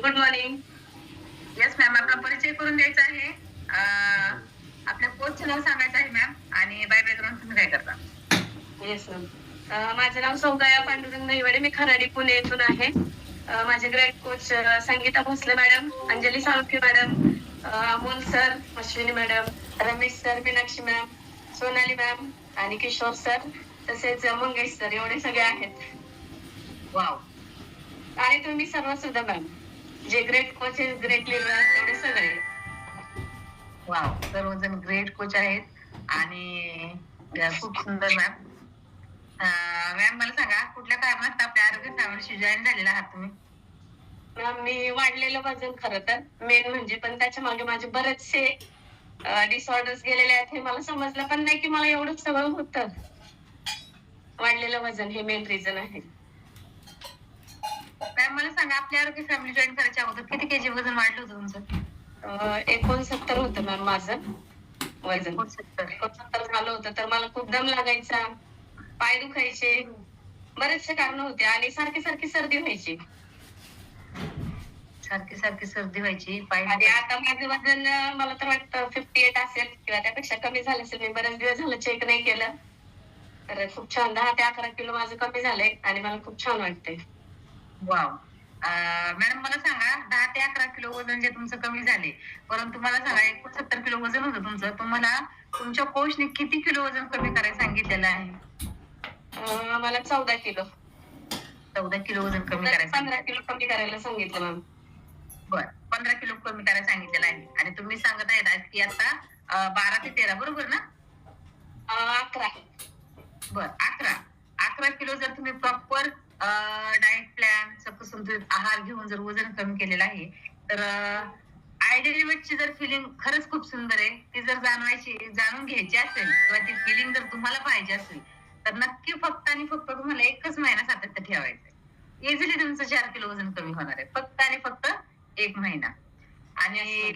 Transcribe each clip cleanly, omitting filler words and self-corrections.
Good morning. Yes ma'am, आपला परिचय करून द्यायचा आहे. आपल्या कोचचं नाव सांगायचं आहे मॅम, आणि बाय बॅकग्राऊंड तुम्ही काय करता? Yes ma'am. माझं नाव सौगाया पांडुरंग नईवडे. मी खराडी पुणे येथून आहे. माझे great coach Sangeeta Bhosale madam, Anjali Salunkhe madam, Amol sir, Ashwini madam, Ramesh sir, Meenakshi ma'am, Sonali ma'am आणि किशोर सर, तसेच मंगेश सर, एवढे सगळे आहेत. वाव. आणि तुम्ही सर्व सुद्धा मॅम, जे ग्रेट कोच आहेत, ग्रेट लिडर, तेवढे सगळे. वाव, सर्वजण ग्रेट कोच आहेत आणि खूप सुंदर मॅम. मॅम मला सांगा, कुठल्या कारणास्तव आपल्या आरोग्य फॅमिलीशी जॉईन झालेला आहात तुम्ही? मॅम, मी वाढलेलं वजन खरं तर मेन म्हणजे, पण त्याच्या मागे माझे बरेचसे डिसऑर्डर्स गेलेले आहेत. हे मला समजलं पण नाही की मला एवढं सगळं होतं. वाढलेलं वजन हे मेन रिझन आहे. मॅम मला सांगा, आपल्या आरोग्य फॅमिली जॉईन करायच्या अगोदर किती केजी वजन वाढलं होतं तुमचं? 69 होतं मॅम माझं वजन. 69 झालं होतं. तर मला खूप दम लागायचा, पाय दुखायचे, बरेचसे कारण होते आणि सारखी सारखी सर्दी व्हायची. सारखी सारखी सर्दी व्हायची, पाय. आणि आता माझं वजन मला तर वाटतं 58 असेल किंवा त्यापेक्षा कमी झालं असेल. मी बरेच दिवस झालं चेक नाही केलं. तर खूप छान, 10 ते 11 किलो माझं कमी झालंय आणि मला खूप छान वाटतंय. वाव. मॅडम मला सांगा, 10 ते 11 किलो वजन जे तुमचं कमी झाले, परंतु मला सांगा 69 किलो वजन होतं तुमचं, तुम्हाला तुमच्या कोचने किती किलो वजन कमी करायला सांगितलेलं आहे? मला 14 किलो. 14 किलो वजन कमी करायचं. 15 किलो कमी करायला सांगितलं मॅम. बर, 15 किलो कमी करायला सांगितलेलं आहे. आणि तुम्ही सांगत आहेत की आता 12 ते 13, बरोबर ना? 11. बर, 11 किलो जर तुम्ही प्रॉपर डाएट प्लॅन, संतुलित आहार घेऊन जर वजन कमी केलेलं आहे, तर आयडियल वेटची जर फिलिंग खरंच खूप सुंदर आहे, ती जर जाणून घ्यायची असेल किंवा ती फिलिंग जर तुम्हाला पाहिजे असेल, तर नक्की फक्त आणि फक्त तुम्हाला 1च महिना सातत्य ठेवायचं. इझिली तुमचं 4 किलो वजन कमी होणार आहे, फक्त आणि फक्त 1 महिना. आणि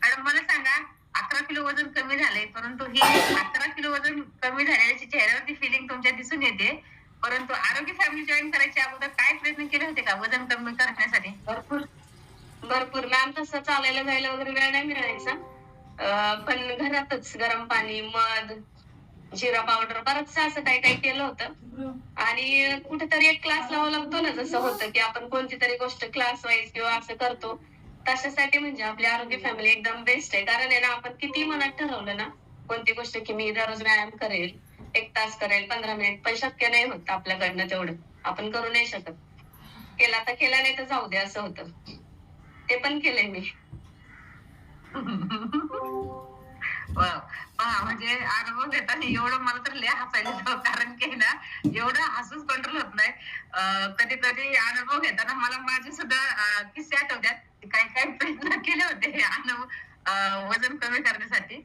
मॅडम मला सांगा, 11 किलो वजन कमी झालंय, परंतु ही 11 किलो वजन कमी झाल्याची चेहऱ्यावरती फिलिंग तुमच्या दिसून येते. परंतु आरोग्य फॅमिली जॉईन करायच्या अगोदर काय प्रयत्न केले होते का वजन कमी करण्यासाठी? भरपूर मॅम. तसं चालायला जायला वगैरे वेळ नाही मिळायचा. पण घरातच गरम पाणी, मध, जिरा पावडर, बरंचसं असं काही काही केलं होतं. आणि कुठेतरी एक क्लास लावा लागतो ना, जसं होतं की आपण कोणती तरी गोष्ट क्लास वाईज किंवा असं करतो, तशासाठी म्हणजे आपली आरोग्य फॅमिली एकदम बेस्ट आहे. कारण आहे ना, आपण किती मनात ठरवलं ना कोणती गोष्ट की मी दररोज व्यायाम करेल, 1 तास करेल, 15 मिनिट, पण शक्य नाही होत आपल्याकडनं तेवढं. आपण करू नाही शकत. केला तर केला, नाही तर जाऊ दे, असं होतं. ते पण केलंय मी. म्हणजे अनुभव घेताना एवढं मला तर लय हसायला येतं, कारण की ना एवढं हसूच कंट्रोल होत नाही. कधी कधी अनुभव घेताना मला माझे सुद्धा किस्से आठवतात. काय काय प्रयत्न केले होते हे वजन कमी करण्यासाठी,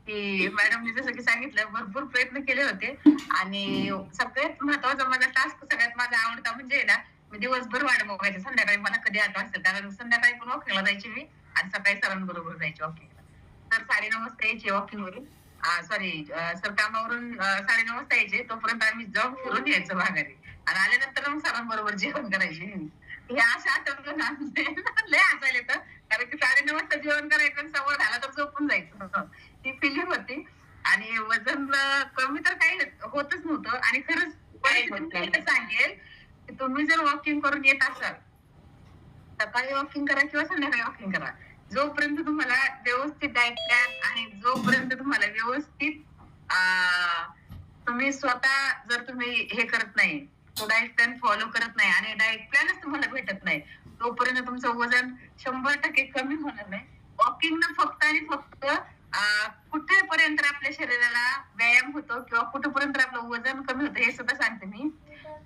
की मॅडमने जसं की सांगितलं, भरपूर प्रयत्न केले होते. आणि सगळ्यात महत्वाचा माझा टास्क, सगळ्यात माझा आवडता म्हणजे ना, मी दिवसभर वाट बघायचे संध्याकाळी मला कधी आठवत असेल, कारण संध्याकाळी पण वॉकिंगला जायची मी आणि सकाळी सरांबरोबर जायचे वॉकिंगला. तर 9:30 वाजता यायचे वॉकिंग वरून, सॉरी सर कामावरून 9:30 वाजता यायचे, तोपर्यंत आम्ही जाऊन फिरून यायचो माघारी, आणि आल्यानंतर मग सरांबरोबर जेवण करायचे. हे असं आठवलं ना लय हसायला येतं, कारण की 9:30 वाजता जेवण करायचं आणि 10:15 तर झोपून जायचं. ही फिलिंग होती. आणि वजन कमी तर काही होतच नव्हतं. आणि खरंच सांगेल की तुम्ही जर वॉकिंग करून येत असाल, सकाळी वॉकिंग करा किंवा संध्याकाळी वॉकिंग करा, जोपर्यंत तुम्हाला व्यवस्थित डाएट प्लॅन आणि जोपर्यंत तुम्हाला व्यवस्थित तुम्ही स्वतः जर तुम्ही हे करत नाही, तो डाएट प्लॅन फॉलो करत नाही आणि डाएट प्लॅनच तुम्हाला भेटत नाही, तोपर्यंत तुमचं वजन 100% कमी होणार नाही. वॉकिंग न फक्त आणि फक्त कुठेपर्यंत आपल्या शरीराला व्यायाम होतो किंवा कुठेपर्यंत आपलं वजन कमी होतं हे सुद्धा सांगते मी.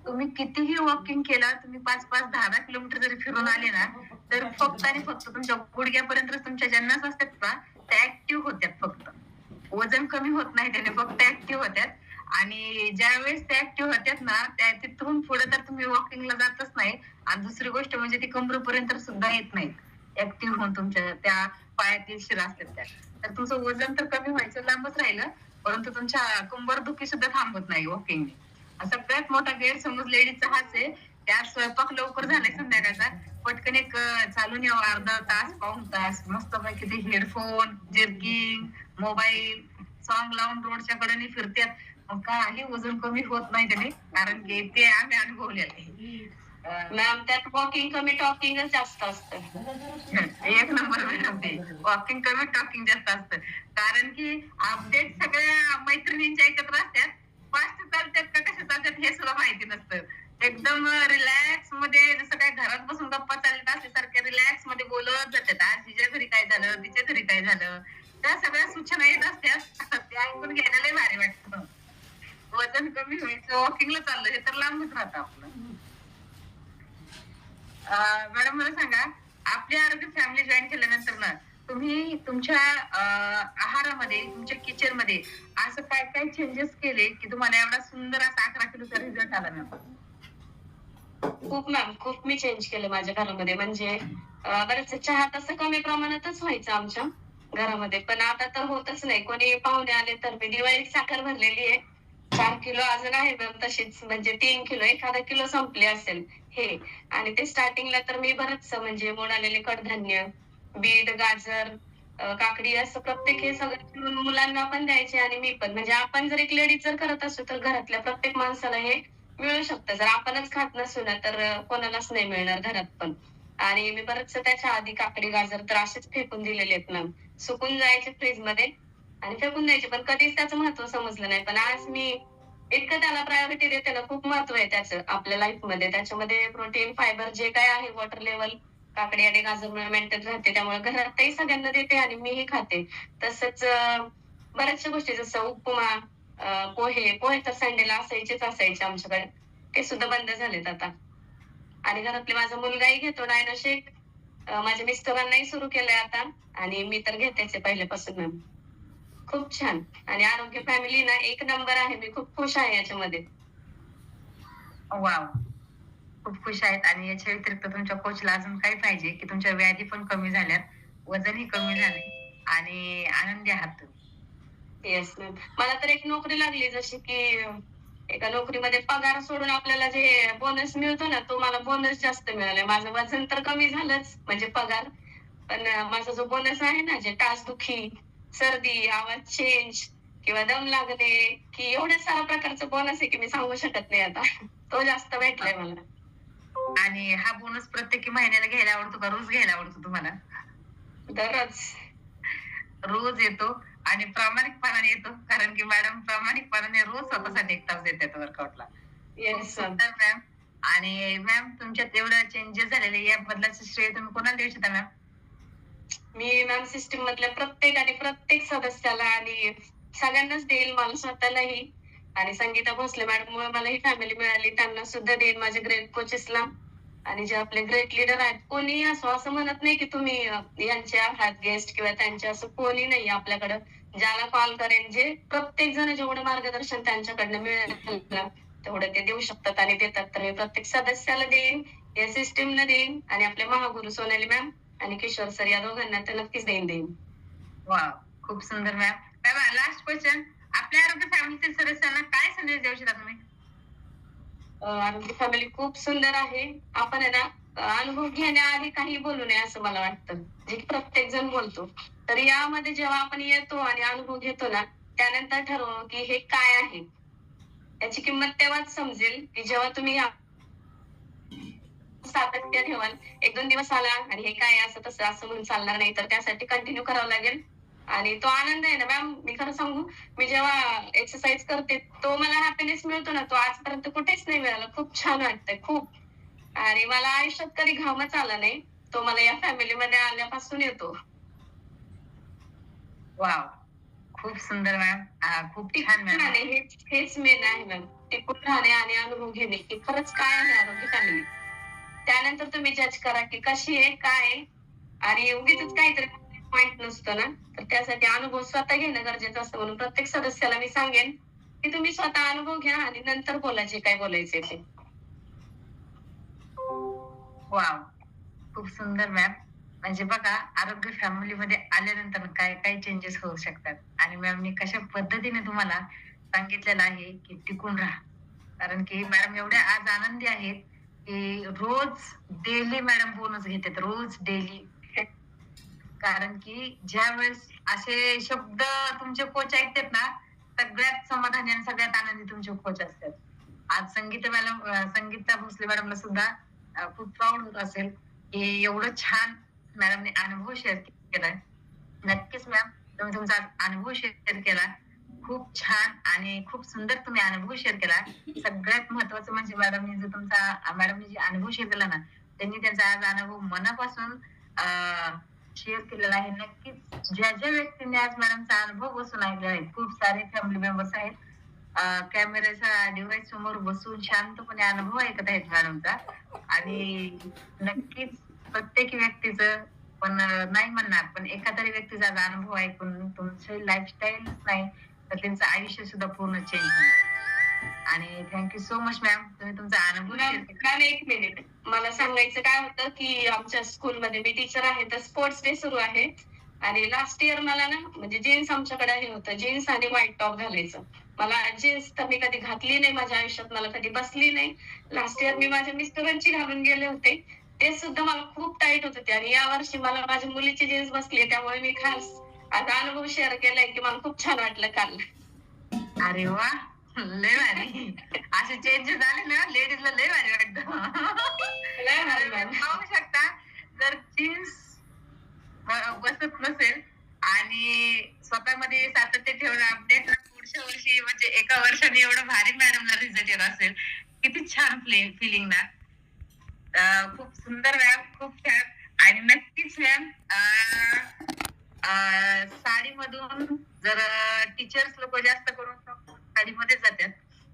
तुम्ही कितीही वॉकिंग केलं, तुम्ही 5-5, 10-10 किलोमीटर जरी फिरून आले ना, तर फक्त आणि फक्त तुमच्या गुडघ्यापर्यंत तुमच्या ज्या नस असतात ना, त्या ऍक्टिव्ह होत्यात. फक्त वजन कमी होत नाही त्याने, फक्त ऍक्टिव्ह होत्यात. आणि ज्या वेळेस त्या ऍक्टिव्ह होत्यात ना, त्या तिथून पुढे तर तुम्ही वॉकिंगला जातच नाही. आणि दुसरी गोष्ट म्हणजे ती कमरेपर्यंत सुद्धा येत नाहीत ऍक्टिव्ह होऊन, तुमच्या त्या पायातील शिरा असतात त्या. तर तुमचं वजन तर कमी व्हायचं लांबच राहिलं, परंतु तुमच्या कंबरदुखी सुद्धा थांबत नाही वॉकिंगने. सगळ्यात मोठा गैरसमज लेडीजचा हाच आहे, त्या स्वयंपाक लवकर झालाय संध्याकाळचा, पटकन एक चालून यावं अर्धा तास पाऊण तास मस्त पैकी ते हेडफोन जर्किंग मोबाईल सॉन्ग लावून रोडच्या कडेने फिरतात. मग काही वजन कमी होत नाही त्याने, कारण की ते आम्ही अनुभवलेले. मॅम त्यात वॉकिंग कमी टॉकिंगच जास्त असतं. एक नंबर मॅडम, ते वॉकिंग कमी टॉकिंग जास्त असतं. कारण की अपडेट सगळ्या मैत्रिणींच्या एकत्र असतात, फास्ट चालतात का कशा चालतात हे सुद्धा माहिती नसतं. एकदम रिलॅक्स मध्ये, जसं काय घरात बसून गप्पा चालत असल्यासारखे रिलॅक्स मध्ये बोलत जातात. आज तिच्या घरी काय झालं, तिच्या घरी काय झालं, त्या सगळ्या सूचना येत असतात. ते ऐकून घ्यायला लय भारी वाटतं. वजन कमी व्हायचं, वॉकिंगला चाललं हे तर लांबच राहतं आपलं. मॅडम मला सांगा, आपली आरोग्य फॅमिली जॉईन केल्यानंतर ना तुम्ही तुमच्या आहारामध्ये, तुमच्या किचन मध्ये असं काय काय चेंजेस केले की तुम्हाला एवढा सुंदर असा 11 किलोचा रिझल्ट आला मॅम? खूप मॅम, खूप मी चेंज केलं माझ्या घरामध्ये. म्हणजे बरेच चहा तसं कमी प्रमाणातच व्हायचं आमच्या घरामध्ये, पण आता तर होतच नाही. कोणी पाहुणे आले तर मी दिवाळीत साखर भरलेली आहे 4 किलो अजून आहे मॅम तशीच. म्हणजे 3 किलो, एखादा किलो संपली असेल हे. आणि ते स्टार्टिंगला तर मी बरंच म्हणजे मोड आलेले कडधान्य, बीट, गाजर, काकडी असं प्रत्येक हे सगळं चिरून मुलांना पण द्यायचे आणि मी पण. म्हणजे आपण जर एक लेडीज जर करत असू तर घरातल्या प्रत्येक माणसाला हे मिळू शकतं. जर आपणच खात नसू ना तर कोणालाच नाही मिळणार घरात पण. आणि मी बरंच त्याच्या आधी काकडी, गाजर तर असेच फेकून दिलेले आहेत मॅम. सुकून जायचे फ्रीज मध्ये आणि फेकून द्यायचे, पण कधीच त्याचं महत्व समजलं नाही. पण आज मी इतकं त्याला प्रायोरिटी देते ना, खूप महत्व आहे त्याचं आपल्या लाईफ मध्ये. त्याच्यामध्ये प्रोटीन, फायबर जे काय आहे, वॉटर लेवल काकडी आणि गाजर मेंटेन राहते. त्यामुळे घरातही सगळ्यांना देते आणि मीही खाते. तसंच बऱ्याचशा गोष्टी जसं उपमा, पोहे. पोहे तर संडेला असायचेच असायचे आमच्याकडे. ते सुद्धा बंद झालेत आता. आणि घरातले माझा मुलगाही घेतो डायनो शेक. माझ्या मिस्टरांनाही सुरू केलंय आता आणि मी तर घेतेच आहे पहिल्यापासून मॅम. खूप छान. आणि आरोग्य फॅमिली ना एक नंबर आहे. मी खूप खुश आहे याच्यामध्ये. वाव, खूप खुश आहेत. आणि याच्या व्यतिरिक्त तुमच्या कोचला अजून काय पाहिजे की तुमच्या व्याधी पण कमी झाल्यात, वजनही कमी झाले आणि आनंदी आहात तुम्ही? Yes ma'am. मला तर एक नोकरी लागली जशी की एका नोकरीमध्ये पगार सोडून आपल्याला जे बोनस मिळतो ना, तो मला बोनस जास्त मिळालाय. माझं वजन तर कमी झालंच म्हणजे पगार, पण माझा जो बोनस आहे ना, जे टाचदुखी, सर्दी, आवाज चेंज किंवा दम लागणे, की एवढ्या साऱ्या प्रकारचं बोनस आहे की मी सांगू शकत नाही आता. तो जास्त भेटलाय मला. आणि हा बोनस प्रत्येकी महिन्याला घ्यायला आवडतो का रोज घ्यायला आवडतो तुम्हाला? दररोज. रोज येतो आणि प्रामाणिकपणाने येतो, कारण की मॅडम प्रामाणिकपणाने रोज स्वतःसाठी एक तास देतात वर्कआउटला. खूप येस मॅम. सुंदर मॅम. आणि मॅम तुमच्यात एवढं चेंजेस झालेले, या बदलाचं श्रेय तुम्ही कोणाला देऊ शकता मॅम? मी मॅम सिस्टीम मधल्या प्रत्येक सदस्याला आणि सगळ्यांनाच देईल, मला स्वतःलाही. आणि संगीता भोसले मॅडम मुळे मला ही फॅमिली मिळाली, त्यांना सुद्धा देईल, माझ्या ग्रेट कोचेसला. आणि जे आपले ग्रेट लीडर आहेत, कोणी असो असं म्हणत नाही की तुम्ही यांचे आहात गेस्ट किंवा त्यांचे, असं कोणी नाही आपल्याकडं. ज्याला कॉल करेन, जे प्रत्येक जण जेवढं मार्गदर्शन त्यांच्याकडनं मिळेल तेवढं ते देऊ शकतात आणि देतात. तर मी प्रत्येक सदस्याला देईन, या सिस्टीमला देईन आणि आपले महागुरु सोनाली मॅम आणि किशोर सर या दोघांना तर नक्कीच देईन. वाव, खूप सुंदर मॅम. मॅम लास्ट क्वेश्चन, आपल्या आरोग्य फॅमिलीतील सदस्यांना काय संदेश देऊ शकता तुम्ही? आरोग्य फॅमिली खूप सुंदर आहे. आपण आहे ना अनुभव घेण्याआधी काही बोलू नये असं मला वाटतं, जे की प्रत्येक जण बोलतो. तर यामध्ये जेव्हा आपण येतो आणि अनुभव घेतो ना, त्यानंतर ठरवू की हे काय आहे. याची किंमत तेव्हाच समजेल की जेव्हा तुम्ही सातत्य ठेवाल. 1-2 दिवस आला आणि हे काय असं तसं असं म्हणून चालणार नाही. तर त्यासाठी कंटिन्यू करावं लागेल. आणि तो आनंद आहे ना मॅम, मी खरं सांगू, मी जेव्हा एक्सरसाइज करते तो मला हॅपीनेस मिळतो ना, तो आजपर्यंत कुठेच नाही मिळाला. खूप छान वाटतंय खूप. आणि मला आयुष्यात कधी घामच आला नाही. तो मला या फॅमिलीमध्ये आल्यापासून येतो. वाव, खूप सुंदर मॅम. खूप छान टिकून मॅम. राहणे हेच मेन आहे मॅम. टिकून राहणे आणि अनुभव घेणे की खरंच काय आहे आरोग्य फॅमिली. त्यानंतर तुम्ही जज करा की कशी आहे, काय आहे. आणि उगीचच काहीतरी पॉइंट नसतो ना, तर त्यासाठी अनुभव स्वतः घेणं गरजेचं असतं. म्हणून प्रत्येक सदस्याला मी सांगेन की तुम्ही स्वतः अनुभव घ्या आणि नंतर बोला जे काय बोलायचंय ते. वाव, खूप सुंदर मॅम. म्हणजे बघा, आरोग्य फॅमिलीमध्ये आल्यानंतर काय काय चेंजेस होऊ शकतात आणि मॅमनी कशा पद्धतीने तुम्हाला सांगितलेलं आहे की टिकून राहा. कारण की मॅडम एवढ्या आज आनंदी आहेत की रोज डेली मॅडम बोनस घेतात, रोज डेली. कारण की ज्या वेळेस असे शब्द तुमचे कोच ऐकतात ना, सगळ्यात समाधानी आणि सगळ्यात आनंदी तुमचे कोच असतात. आज संगीता भोसले मॅडमला सुद्धा खूप प्राऊड होत असेल की एवढं छान मॅडमने अनुभव शेअर केलाय. नक्कीच मॅम, तुम्ही तुमचा अनुभव शेअर केला. खूप छान आणि खूप सुंदर तुम्ही अनुभव शेअर केला. सगळ्यात महत्वाचं म्हणजे मॅडमने जे अनुभव शेअर केला ना, त्यांनी त्यांचा आज अनुभव मनापासून शेअर केलेला आहे. नक्कीच ज्या ज्या व्यक्तींनी आज मॅडमचा अनुभव बसून ऐकलेला आहे, खूप सारे फॅमिली मेंबर्स आहेत, कॅमेऱ्याच्या डिव्हाइस समोर बसून शांतपणे अनुभव ऐकत आहेत मॅडमचा. आणि नक्कीच प्रत्येक व्यक्तीचं पण नाही म्हणणार, पण एका तरी व्यक्तीचा अनुभव ऐकून तुमचे लाईफस्टाईल नाही तर त्यांचं आयुष्य सुद्धा पूर्ण चेंज होणार. आणि थँक्यू सो मच मॅम, तुम्ही तुमचा अनुभव share केला. मॅम एक मिनिट, मला सांगायचं काय होतं की आमच्या स्कूलमध्ये मी टीचर आहे, तर स्पोर्ट्स डे सुरू आहे आणि लास्ट इयर मला ना म्हणजे जीन्स आमच्याकडे हे होतं, जीन्स आणि व्हाईट टॉप घालायचं. मला जीन्स तर मी कधी घातली नाही माझ्या आयुष्यात, मला कधी बसली नाही. लास्ट इयर मी माझ्या मिस्टरांची घालून गेले होते, ते सुद्धा मला खूप टाईट होत होते. आणि या वर्षी मला माझ्या मुलीची जीन्स बसली, त्यामुळे मी खास आता अनुभव शेअर केलाय की मला खूप छान वाटलं काल. अरे वा, लय भारी. असे चेंजेस झाले ना लेडीजला लय भारी वाटतं. लय भारी मॅम. पाहू शकता, जर जीन्स बसत नसेल आणि स्वतःमध्ये सातत्य ठेवणं अपडेट, पुढच्या वर्षी म्हणजे एका वर्षाने एवढं भारी मॅडमला रिझल्ट येत असेल, किती छान फिलिंग ना. खूप सुंदर मॅम, खूप छान. आणि नक्कीच मॅम, साडीमधून जर टीचर्स लोक जास्त करून साडीमध्ये जातात,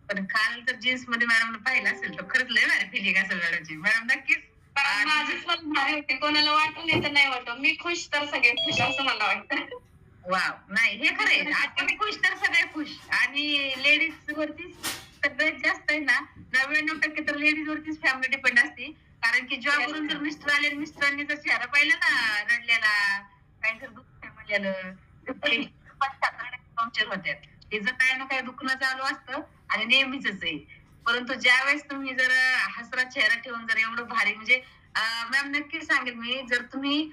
पण काल जर जीन्स मध्ये मॅडमला पाहिलं असेल तर खरंच लय भारी फिलिंग असेल मॅडमची. मॅडम नक्कीच माझीच पण भारी होते, कोणाला वाटून नाही तर नाही वाटत, मी खुश तर सगळे खुश असं मला वाटतं. वाव, नाही हे खरं आहे, आपण खुश तर सगळे खुश. आणि लेडीज वरती सगळ्यात जास्त आहे ना, 99% तर लेडीज वरतीच फॅमिली डिपेंड असते. कारण की जॉब वरून जर मिस्टर आले आणि मिस्टरांनी जर चेहरा पाहिला ना रडलेला, काही जर दुःख आहे म्हणलेलं, पंक्चर होत्यात. तिचं काय ना काय दुखणं चालू असतं आणि नेहमीच आहे. परंतु ज्या वेळेस तुम्ही जर हसरा चेहरा ठेवून जर एवढं भारी म्हणजे मॅम नक्कीच सांगेल मी, जर तुम्ही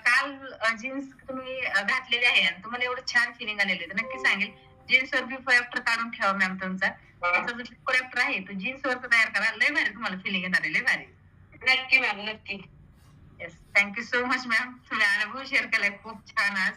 काल जीन्स तुम्ही घातलेली आहे आणि तुम्हाला एवढं छान फिलिंग आलेली तर नक्की सांगेल जीन्स वर बिफोर आफ्टर काढून ठेवा मॅम तुमचा. त्याचा जो बिफोर आफ्टर आहे तो जीन्स वर तयार करा, लय भारी तुम्हाला फिलिंग येणार आहे, लय भारी. नक्की मॅम, नक्की. Yes, thank you so much ma'am, तुम्ही अनुभव शेअर केलाय खूप छान आज.